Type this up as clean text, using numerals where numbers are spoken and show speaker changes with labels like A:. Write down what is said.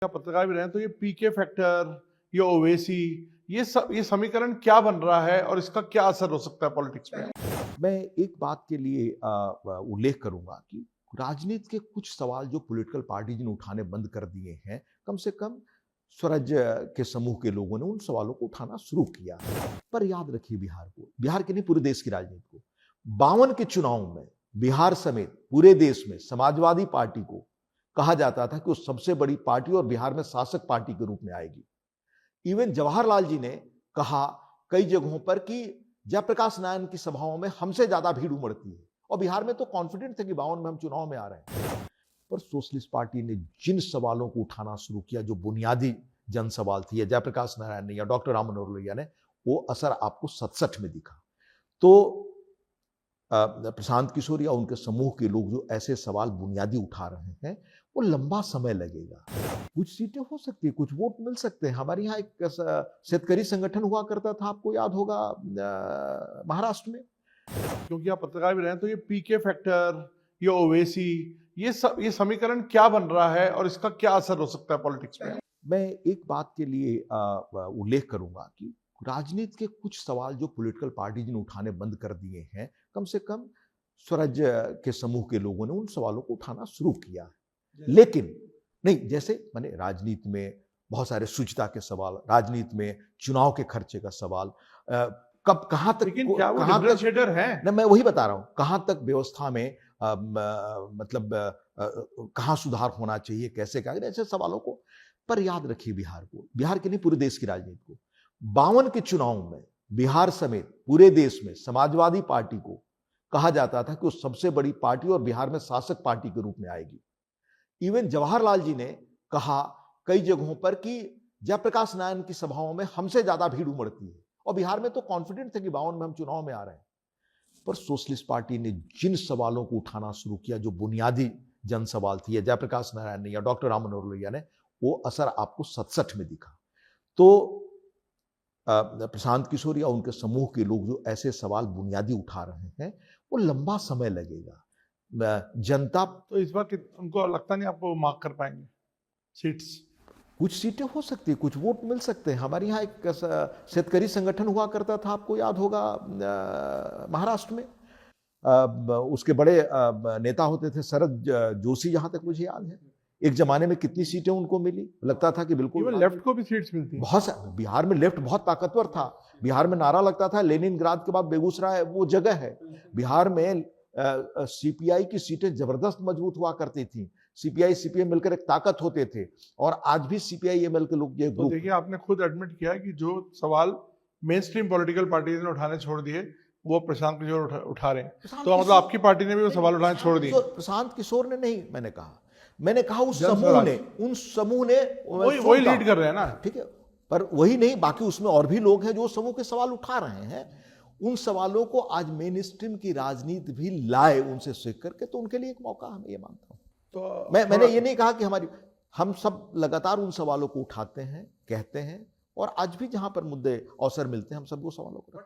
A: पत्रकार भी रहे हैं तो ये पीके फैक्टर, ये ओवैसी, ये समीकरण क्या बन रहा है और इसका क्या असर हो सकता है पॉलिटिक्स में?
B: मैं एक बात के लिए उल्लेख करूंगा कि राजनीति के कुछ सवाल जो पॉलिटिकल पार्टीज ने उठाने बंद कर दिए हैं, कम से कम स्वराज के समूह के लोगों ने उन सवालों को उठाना शुरू किया। पर याद रखिए, बिहार के नहीं पूरे देश की राजनीति को 52 के चुनाव में बिहार समेत पूरे देश में समाजवादी पार्टी को कहा जाता था कि वो सबसे बड़ी पार्टी और बिहार में शासक पार्टी के रूप में आएगी। इवन जवाहरलाल जी ने कहा कई जगहों पर कि जयप्रकाश नारायण की सभाओं में हमसे ज्यादा भीड़ उमड़ती है, और बिहार में तो कॉन्फिडेंट थे कि 52 में हम चुनाव में आ रहे हैं। पर सोशलिस्ट पार्टी ने जिन सवालों को उठाना शुरू किया जो बुनियादी जन सवाल थी, या जयप्रकाश नारायण ने या डॉक्टर राम मनोहर लोहिया ने, वो असर आपको 67 में दिखा। तो प्रशांत किशोर या उनके समूह के लोग जो ऐसे सवाल बुनियादी उठा रहे हैं, वो लंबा समय लगेगा। कुछ सीटें हो सकती है, कुछ वोट मिल सकते हैं। हमारे यहाँ एक शेतकरी संगठन हुआ करता था, आपको याद होगा, महाराष्ट्र में।
A: क्योंकि आप पत्रकार भी रहे हैं तो ये पीके फैक्टर, ये ओवैसी, ये समीकरण क्या बन रहा है और इसका क्या असर हो सकता है पॉलिटिक्स में?
B: मैं एक बात के लिए उल्लेख करूंगा कि राजनीति के कुछ सवाल जो पॉलिटिकल पार्टीज ने उठाने बंद कर दिए हैं, कम से कम स्वराज के समूह के लोगों ने उन सवालों को उठाना शुरू किया है। लेकिन नहीं, जैसे मैंने राजनीति में बहुत सारे शुचिता के सवाल, राजनीति में चुनाव के खर्चे का सवाल, कब कहां तक,
A: लेकिन क्या वो डिफरेंशिएटर है?
B: ना, मैं वही बता रहा हूं, कहां तक व्यवस्था में मतलब कहां सुधार होना चाहिए, कैसे क्या, ऐसे सवालों को। पर याद रखिए, बिहार के नहीं पूरे देश की राजनीति को 52 के चुनाव में बिहार समेत पूरे देश में समाजवादी पार्टी को कहा जाता था कि वो सबसे बड़ी पार्टी और बिहार में शासक पार्टी के रूप में आएगी। इवन जवाहरलाल जी ने कहा कई जगहों पर कि जयप्रकाश नारायण की सभाओं में हमसे ज्यादा भीड़ उमड़ती है, और बिहार में तो कॉन्फिडेंट थे कि 52 में हम चुनाव में आ रहे हैं। पर सोशलिस्ट पार्टी ने जिन सवालों को उठाना शुरू किया जो बुनियादी जन सवाल थी, या जयप्रकाश नारायण ने या डॉक्टर राम मनोहर लोहिया ने, वो असर आपको 67 में दिखा। तो प्रशांत किशोर या उनके समूह के लोग जो ऐसे सवाल बुनियादी उठा रहे हैं, वो लंबा समय लगेगा। जनता
A: तो इस बार उनको लगता नहीं आपको मार्क कर पाएंगे सीट्स?
B: कुछ सीटें हो सकती है, कुछ वोट मिल सकते हैं। हमारे यहाँ एक शेतकरी संगठन हुआ करता था, आपको याद होगा, महाराष्ट्र में। उसके बड़े नेता होते थे शरद जोशी, जहां तक मुझे याद है। एक जमाने में कितनी सीटें उनको मिली, लगता था कि बिल्कुल
A: लेफ्ट को भी सीट्स मिलती है।
B: बहुत बिहार में लेफ्ट बहुत ताकतवर था। बिहार में नारा लगता था लेनिनग्राद के बाद बेगूसराय वो जगह है। बिहार में सीपीआई की सीटें जबरदस्त मजबूत हुआ करती थी। सीपीआई सीपीएम मिलकर एक ताकत होते थे, और आज भी सीपीआई एमएल के लोग ये
A: तो देखिए, आपने खुद एडमिट किया कि जो सवाल मेन स्ट्रीम पॉलिटिकल पार्टीज ने उठाने छोड़ दिए, वो प्रशांत किशोर उठा रहे हैं। तो मतलब आपकी पार्टी ने भी वो सवाल उठाने छोड़ दिए?
B: प्रशांत किशोर ने नहीं, मैंने कहा उस समूह ने
A: वही लीड कर रहे हैं ना।
B: ठीक है, पर वही नहीं, बाकी उसमें और भी लोग हैं जो समूह के सवाल उठा रहे हैं। उन सवालों को आज मेन स्ट्रीम की राजनीति भी लाए उनसे सीख करके, तो उनके लिए एक मौका, मैं ये मानता हूं। तो मैंने ये नहीं कहा कि हम सब लगातार उन सवालों को उठाते हैं, कहते हैं, और आज भी जहां पर मुद्दे अवसर मिलते हैं हम सब वो सवालों को